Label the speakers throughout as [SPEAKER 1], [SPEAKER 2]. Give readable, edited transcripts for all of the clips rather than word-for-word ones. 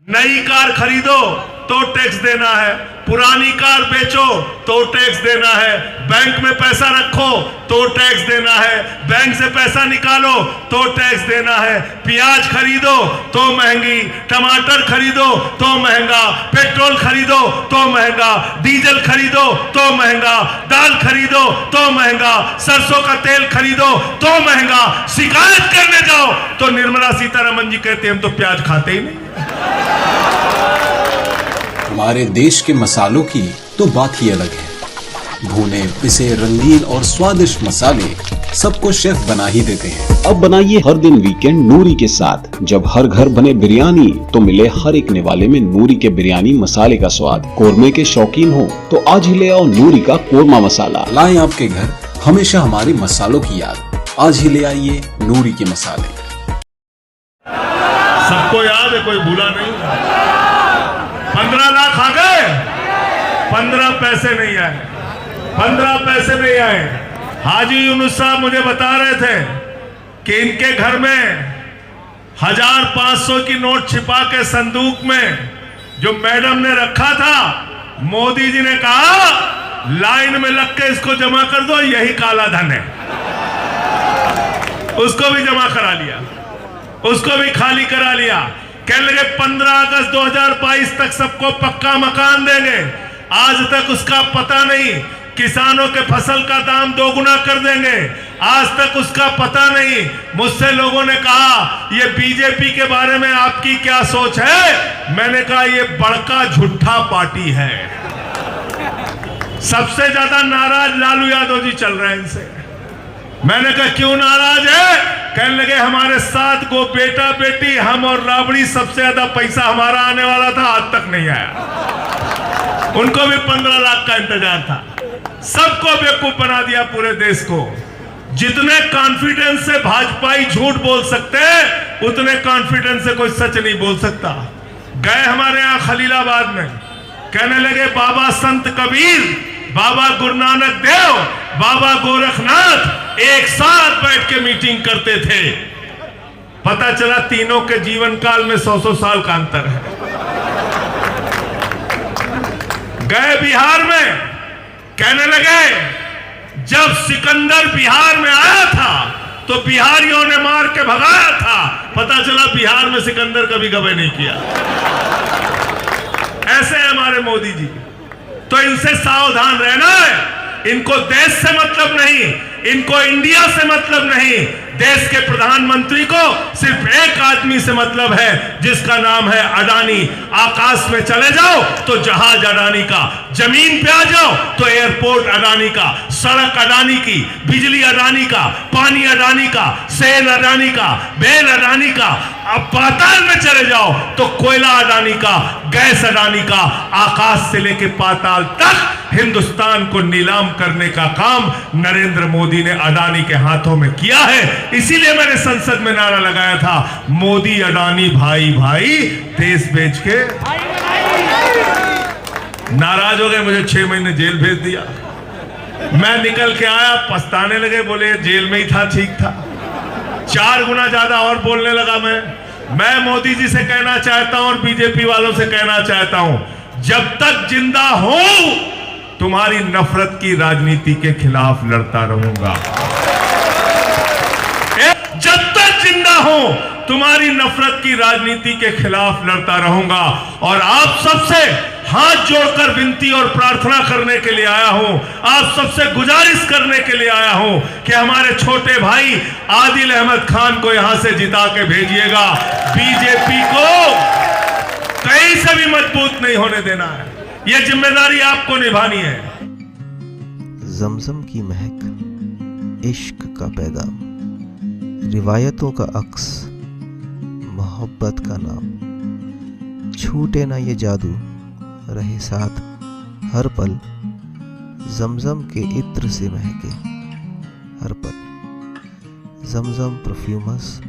[SPEAKER 1] नई कार खरीदो तो टैक्स देना है, पुरानी कार बेचो तो टैक्स देना है, बैंक में पैसा रखो तो टैक्स देना है, बैंक से पैसा निकालो तो टैक्स देना है, प्याज खरीदो तो महंगी, टमाटर खरीदो तो महंगा, पेट्रोल खरीदो तो महंगा, डीजल खरीदो तो महंगा, दाल खरीदो तो महंगा, सरसों का तेल खरीदो तो महंगा। शिकायत करने जाओ तो निर्मला सीतारमण जी कहते हम तो प्याज खाते ही नहीं।
[SPEAKER 2] हमारे देश के मसालों की तो बात ही अलग है। भुने पिसे रंगीन और स्वादिष्ट मसाले सबको शेफ बना ही देते हैं।
[SPEAKER 3] अब बनाइए हर दिन वीकेंड नूरी के साथ। जब हर घर बने बिरयानी तो मिले हर एक निवाले में नूरी के बिरयानी मसाले का स्वाद। कोरमे के शौकीन हो तो आज ही ले आओ नूरी का कोरमा मसाला।
[SPEAKER 2] लाएं आपके घर हमेशा हमारे मसालों की याद। आज ही ले आइए नूरी के मसाले।
[SPEAKER 1] सबको याद है, कोई भूला नहीं। 15 लाख आ गए, 15 पैसे नहीं आए, 15 पैसे नहीं आए। हाजी यूनुस साहब मुझे बता रहे थे कि इनके घर में 1500 की नोट छिपा के संदूक में जो मैडम ने रखा था, मोदी जी ने कहा लाइन में लग के इसको जमा कर दो, यही काला धन है। उसको भी जमा करा लिया, उसको भी खाली करा लिया। कहने लगे 15 अगस्त 2022 तक सबको पक्का मकान देंगे। आज तक उसका पता नहीं। किसानों के फसल का दाम दोगुना कर देंगे, आज तक उसका पता नहीं। मुझसे लोगों ने कहा ये बीजेपी के बारे में आपकी क्या सोच है? मैंने कहा ये बड़का झूठा पार्टी है। सबसे ज्यादा नाराज लालू यादव जी चल रहे हैं इनसे। मैंने कहा क्यों नाराज है? कहने लगे हमारे 7 को बेटा बेटी, हम और राबड़ी, सबसे ज्यादा पैसा हमारा आने वाला था, आज तक नहीं आया। उनको भी 15 लाख का इंतजार था। सबको बेवकूफ बना दिया पूरे देश को। जितने कॉन्फिडेंस से भाजपाई झूठ बोल सकते हैं, उतने कॉन्फिडेंस से कोई सच नहीं बोल सकता। गए हमारे यहां खलीलाबाद में, कहने लगे बाबा संत कबीर, बाबा गुरु नानक देव, बाबा गोरखनाथ एक साथ बैठ के मीटिंग करते थे। पता चला तीनों के जीवन काल में 100-100 साल का अंतर है। गए बिहार में, कहने लगे जब सिकंदर बिहार में आया था तो बिहारियों ने मार के भगाया था। पता चला बिहार में सिकंदर कभी गबे नहीं किया। ऐसे है हमारे मोदी जी, तो इनसे सावधान रहना है। इनको देश से मतलब नहीं, इनको इंडिया से मतलब नहीं। देश के प्रधानमंत्री को सिर्फ एक आदमी से मतलब है, जिसका नाम है अडानी। आकाश में चले जाओ तो जहाज अडानी का, जमीन पे आ जाओ तो एयरपोर्ट अडानी का, सड़क अडानी की, बिजली अडानी का, पानी अडानी का, सेल अडानी का, बेल अडानी का। अब पाताल में चले जाओ तो कोयला अडानी का, गैस अडानी का। आकाश से लेके पाताल तक हिंदुस्तान को नीलाम करने का काम नरेंद्र मोदी ने अडानी के हाथों में किया है। इसीलिए मैंने संसद में नारा लगाया था, मोदी अडानी भाई भाई, देश बेच के। नाराज हो गए, मुझे 6 महीने जेल भेज दिया। मैं निकल के आया, पछताने लगे, बोले जेल में ही था, ठीक था। 4 गुना ज्यादा और बोलने लगा मैं मोदी जी से कहना चाहता हूं और बीजेपी वालों से कहना चाहता हूं, जब तक जिंदा हूं तुम्हारी नफरत की राजनीति के खिलाफ लड़ता रहूंगा। जब तक जिंदा हूं तुम्हारी नफरत की राजनीति के खिलाफ लड़ता रहूंगा। और आप सबसे हाथ जोड़कर विनती और प्रार्थना करने के लिए आया हूं, आप सबसे गुजारिश करने के लिए आया हूं कि हमारे छोटे भाई आदिल अहमद खान को यहां से जिता के भेजिएगा। बीजेपी को कहीं से भी मजबूत नहीं होने देना है, यह जिम्मेदारी आपको निभानी है।
[SPEAKER 4] जमजम की महक, इश्क का पैगाम, रिवायतों का अक्स, मोहब्बत का नाम। छूटे ना ये जादू, रहे साथ हर पल, जमजम के इत्र से महके हर पल। जमजम परफ्यूमस,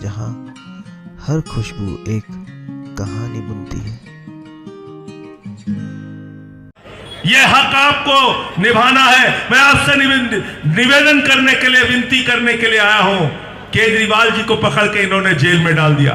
[SPEAKER 4] जहां हर खुशबू एक कहानी बुनती है।
[SPEAKER 1] यह हक आपको निभाना है। मैं आपसे निवेदन करने के लिए, विनती करने के लिए आया हूं। केजरीवाल जी को पकड़ के इन्होंने जेल में डाल दिया,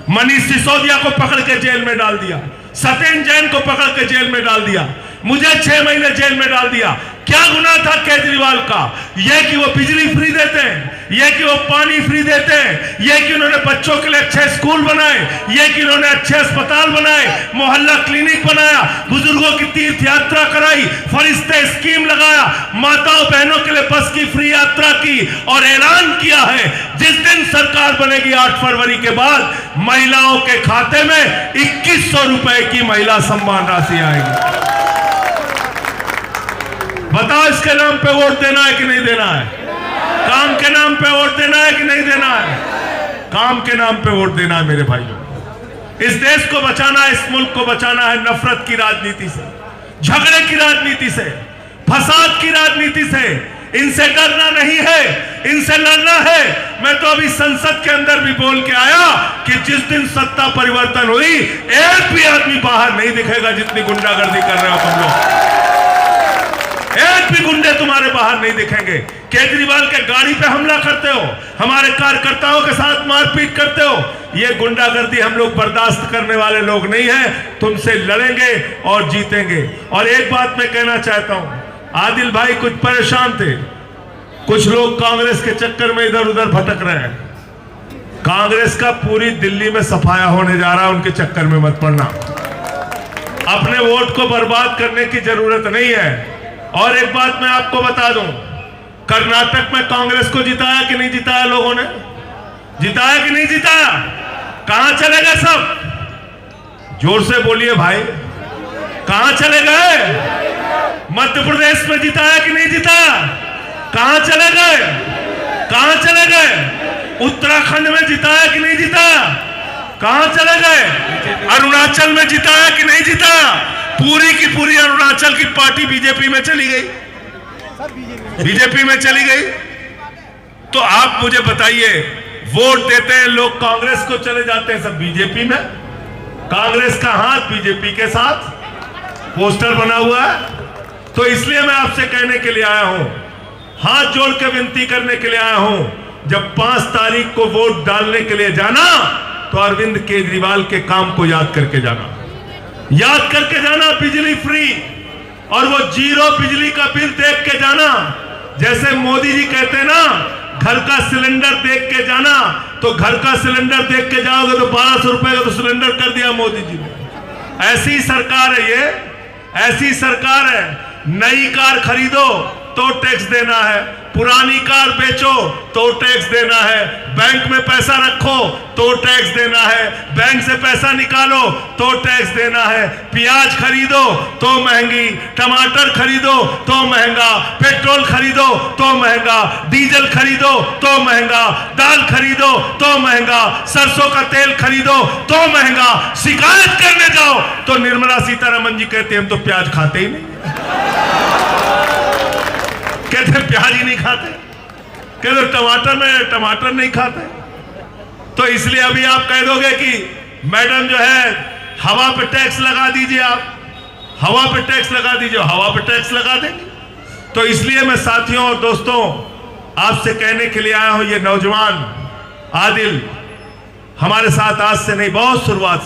[SPEAKER 1] मनीष सिसोदिया को पकड़ के जेल में डाल दिया, सत्येंद्र जैन को पकड़ के जेल में डाल दिया, मुझे 6 महीने जेल में डाल दिया। क्या गुनाह था केजरीवाल का? यह कि वो बिजली फ्री देते हैं, यह कि वो पानी फ्री देते हैं, यह कि उन्होंने बच्चों के लिए अच्छे स्कूल बनाए, यह कि उन्होंने अच्छे अस्पताल बनाए, मोहल्ला क्लिनिक बनाया, बुजुर्गों की तीर्थ यात्रा कराई, फरिश्ते स्कीम लगाया, माताओं बहनों के लिए बस की फ्री यात्रा की और ऐलान किया है जिस दिन सरकार बनेगी 8 फरवरी के बाद महिलाओं के खाते में 2100 रुपए की महिला सम्मान राशि आएगी। बताओ इसके नाम पे वोट देना है कि नहीं देना है? काम के नाम पे वोट देना है कि नहीं देना है? काम के नाम पे वोट देना है मेरे भाइयों। इस देश को बचाना है, इस मुल्क को बचाना है नफरत की राजनीति से, झगड़े की राजनीति से, फसाद की राजनीति से। इनसे डरना नहीं है, इनसे लड़ना है। मैं तो अभी संसद के अंदर भी बोल के आया कि जिस दिन सत्ता परिवर्तन हुई एक भी आदमी बाहर नहीं दिखेगा जितनी गुंडागर्दी कर रहे हो तुम लोग। एक भी गुंडे तुम्हारे बाहर नहीं दिखेंगे। केजरीवाल के गाड़ी पे हमला करते हो, हमारे कार्यकर्ताओं के साथ मारपीट करते हो, ये गुंडागर्दी हम लोग बर्दाश्त करने वाले लोग नहीं हैं। तुमसे लड़ेंगे और जीतेंगे। और एक बात मैं कहना चाहता हूं, आदिल भाई कुछ परेशान थे, कुछ लोग कांग्रेस के चक्कर में इधर उधर भटक रहे हैं। कांग्रेस का पूरी दिल्ली में सफाया होने जा रहा है, उनके चक्कर में मत पड़ना। अपने वोट को बर्बाद करने की जरूरत नहीं है। और एक बात मैं आपको बता दूं, कर्नाटक में कांग्रेस को जिताया कि नहीं जिताया? लोगों ने जिताया कि नहीं जिताया? कहां चले गए सब? जोर से बोलिए भाई, कहां चले गए? मध्य प्रदेश में जिताया कि नहीं जिताया? कहां चले गए? कहां चले गए? उत्तराखंड में जिताया कि नहीं जिताया? कहां चले गए? अरुणाचल में जिताया कि नहीं जिताया? पूरी की पूरी अरुणाचल की पार्टी बीजेपी में चली गई, बीजेपी में चली गई। तो आप मुझे बताइए, वोट देते हैं लोग कांग्रेस को, चले जाते हैं सब बीजेपी में। कांग्रेस का हाथ बीजेपी के साथ, पोस्टर बना हुआ है। तो इसलिए मैं आपसे कहने के लिए आया हूं, हाथ जोड़ के विनती करने के लिए आया हूं, जब 5 तारीख को वोट डालने के लिए जाना तो अरविंद केजरीवाल के काम को याद करके जाना, याद करके जाना। बिजली फ्री और वो 0 बिजली का बिल देख के जाना। जैसे मोदी जी कहते हैं ना, घर का सिलेंडर देख के जाना, तो घर का सिलेंडर देख के जाओगे तो 1200 रुपए का तो सिलेंडर कर दिया मोदी जी ने। ऐसी सरकार है ये, ऐसी सरकार है। नई कार खरीदो तो टैक्स देना है, पुरानी कार बेचो तो टैक्स देना है, बैंक में पैसा रखो तो टैक्स देना है, बैंक से पैसा निकालो तो टैक्स देना है, प्याज खरीदो तो महंगी, टमाटर खरीदो तो महंगा, पेट्रोल खरीदो तो महंगा, डीजल खरीदो तो महंगा, दाल खरीदो तो महंगा, सरसों का तेल खरीदो तो महंगा। शिकायत करने जाओ तो निर्मला सीतारमण जी कहते हम तो प्याज खाते ही नहीं, कहते प्याज ही नहीं खाते, कहते टमाटर नहीं खाते। तो इसलिए अभी आप कह दोगे कि मैडम जो है हवा पे टैक्स लगा दीजिए, आप हवा पे टैक्स लगा दीजिए, हवा पे टैक्स लगा देंगे। तो इसलिए मैं साथियों और दोस्तों आपसे कहने के लिए आया हूं, ये नौजवान आदिल हमारे साथ आज से नहीं, बहुत शुरुआत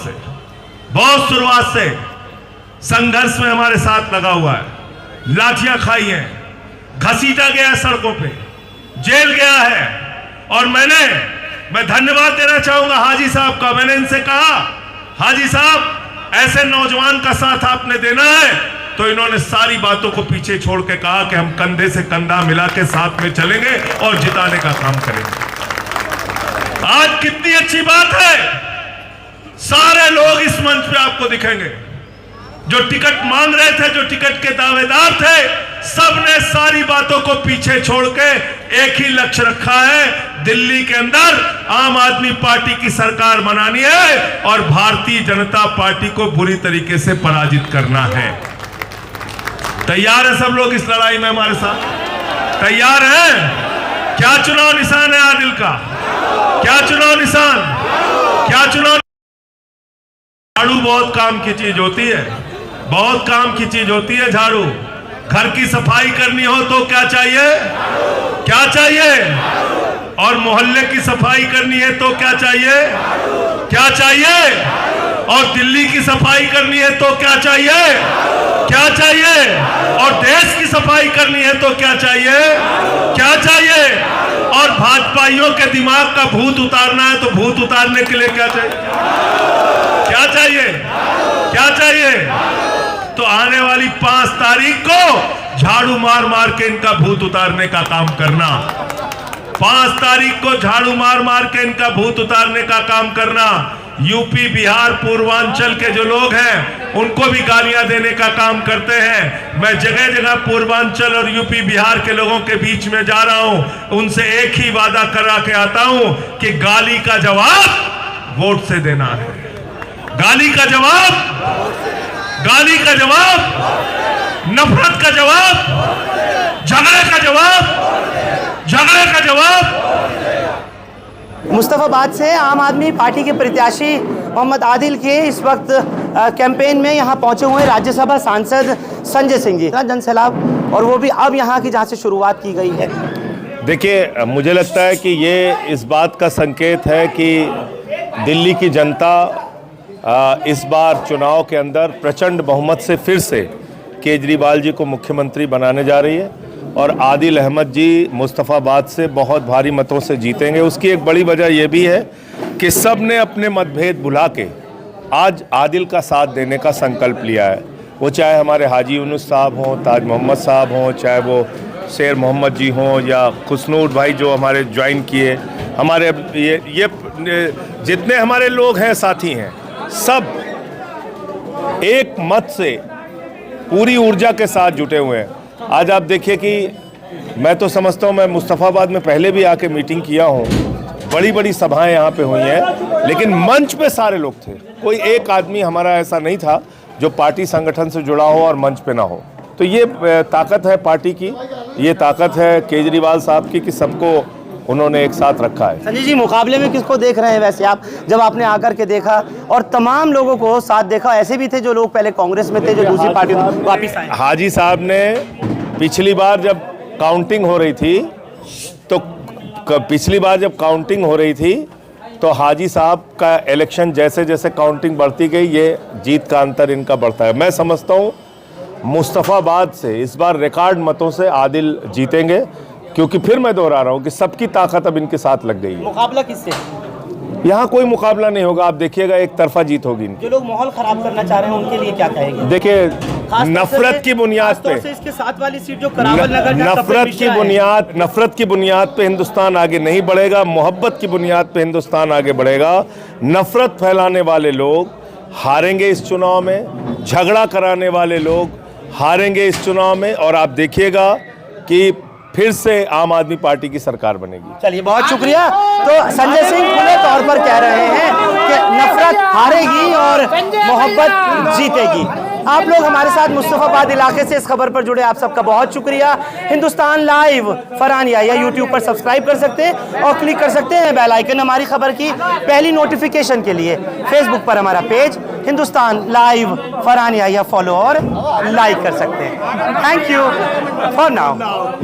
[SPEAKER 1] से संघर्ष में हमारे साथ लगा हुआ है। लाठियां खाई हैं, घसीटा गया सड़कों पे, जेल गया है। और मैं धन्यवाद देना चाहूंगा हाजी साहब का। मैंने इनसे कहा, हाजी साहब ऐसे नौजवान का साथ आपने देना है, तो इन्होंने सारी बातों को पीछे छोड़ के कहा कि हम कंधे से कंधा मिला के साथ में चलेंगे और जिताने का काम करेंगे। आज कितनी अच्छी बात है, सारे लोग इस मंच पे आपको दिखेंगे। जो टिकट मांग रहे थे, जो टिकट के दावेदार थे, सबने सारी बातों को पीछे छोड़ के एक ही लक्ष्य रखा है, दिल्ली के अंदर आम आदमी पार्टी की सरकार बनानी है और भारतीय जनता पार्टी को बुरी तरीके से पराजित करना है। तैयार है सब लोग इस लड़ाई में हमारे साथ? तैयार हैं? क्या चुनाव निशान है आदिल का? क्या चुनाव निशान? क्या चुनाव? झाड़ू बहुत काम की चीज होती है, बहुत काम की चीज होती है झाड़ू। घर की सफाई करनी हो तो क्या चाहिए? क्या चाहिए? और मोहल्ले की सफाई करनी है तो क्या चाहिए? क्या चाहिए? और दिल्ली की सफाई करनी है तो क्या चाहिए? क्या चाहिए? और देश की सफाई करनी है तो क्या चाहिए? क्या चाहिए? और भाजपाइयों के दिमाग का भूत उतारना है तो भूत उतारने के लिए क्या चाहिए? क्या चाहिए? क्या चाहिए? तो आने वाली 5 तारीख को झाड़ू मार मार के इनका भूत उतारने का काम करना। 5 तारीख को झाड़ू मार मार के इनका भूत उतारने का काम करना। यूपी, बिहार, पूर्वांचल के जो लोग हैं उनको भी गालियां देने का काम करते हैं। मैं जगह जगह पूर्वांचल और यूपी, बिहार के लोगों के बीच में जा रहा हूं, उनसे एक ही वादा करा के आता हूं कि गाली का जवाब वोट से देना है। गाली का जवाब, गाली का जवाब, नफरत का जवाब, झगड़े का जवाब, झगड़े का जवाब।
[SPEAKER 5] मुस्तफाबाद से आम आदमी पार्टी के प्रत्याशी मोहम्मद आदिल के इस वक्त कैंपेन में यहाँ पहुँचे हुए राज्यसभा सांसद संजय सिंह जी। जनसैलाब और वो भी अब यहाँ की जहाँ से शुरुआत की गई है।
[SPEAKER 6] देखिए, मुझे लगता है कि ये इस बात का संकेत है कि दिल्ली की जनता इस बार चुनाव के अंदर प्रचंड बहुमत से फिर से केजरीवाल जी को मुख्यमंत्री बनाने जा रही है और आदिल अहमद जी मुस्तफ़ाबाद से बहुत भारी मतों से जीतेंगे। उसकी एक बड़ी वजह यह भी है कि सब ने अपने मतभेद भुला के आज आदिल का साथ देने का संकल्प लिया है। वो चाहे हमारे हाजी यूनुस साहब हों, ताज मोहम्मद साहब हों, चाहे वो शेर मोहम्मद जी हों या खुशनूर भाई जो हमारे ज्वाइन किए, हमारे ये जितने हमारे लोग हैं, साथी हैं, सब एक मत से पूरी ऊर्जा के साथ जुटे हुए हैं। आज आप देखिए कि मैं तो समझता हूँ, मैं मुस्तफ़ाबाद में पहले भी आके मीटिंग किया हूँ, बड़ी बड़ी सभाएं यहाँ पे हुई हैं, लेकिन मंच पे सारे लोग थे। कोई एक आदमी हमारा ऐसा नहीं था जो पार्टी संगठन से जुड़ा हो और मंच पे ना हो। तो ये ताकत है पार्टी की, ये ताकत है केजरीवाल साहब की कि सबको उन्होंने एक साथ रखा है।
[SPEAKER 5] संजय जी, मुकाबले में किसको देख रहे हैं वैसे आप? जब आपने आकर के देखा और तमाम लोगों को साथ देखा, ऐसे भी थे जो लोग पहले कांग्रेस में थे जो दूसरी पार्टी में वापिस आए।
[SPEAKER 6] हाजी साहब ने पिछली बार जब काउंटिंग हो रही थी तो हाजी साहब का इलेक्शन जैसे जैसे काउंटिंग बढ़ती गई, ये जीत का अंतर इनका बढ़ता है। मैं समझता हूँ मुस्तफ़ाबाद से इस बार रिकॉर्ड मतों से आदिल जीतेंगे, क्योंकि फिर मैं दोहरा रहा हूँ कि सबकी ताकत अब इनके साथ लग गई है।
[SPEAKER 5] मुकाबला किससे?
[SPEAKER 6] यहाँ कोई मुकाबला नहीं होगा, आप देखिएगा एक तरफा जीत होगी इनकी।
[SPEAKER 5] जो लोग माहौल खराब करना चाह रहे हैं उनके लिए क्या कहेंगे?
[SPEAKER 6] देखिए, नफरत की बुनियाद पे,
[SPEAKER 5] इसके साथ वाली सीट जो करावल नगर
[SPEAKER 6] नफरत की बुनियाद पे हिंदुस्तान आगे नहीं बढ़ेगा, मोहब्बत की बुनियाद पे हिंदुस्तान आगे बढ़ेगा। नफरत फैलाने वाले लोग हारेंगे इस चुनाव में, झगड़ा कराने वाले लोग हारेंगे इस चुनाव में, और आप देखिएगा कि फिर से आम आदमी पार्टी की सरकार बनेगी।
[SPEAKER 5] चलिए, बहुत शुक्रिया। तो संजय सिंह खुले तौर पर कह रहे हैं कि नफरत हारेगी और मोहब्बत जीतेगी। आप लोग हमारे साथ मुस्तफ़ाबाद इलाके से इस खबर पर जुड़े, आप सबका बहुत शुक्रिया। हिंदुस्तान लाइव फरहान याहिया यूट्यूब पर सब्सक्राइब कर सकते हैं और क्लिक कर सकते हैं बेल आइकन हमारी खबर की पहली नोटिफिकेशन के लिए। फेसबुक पर हमारा page Hindustan Live Farhan Yahiya follow और लाइक कर सकते हैं। Thank you for now.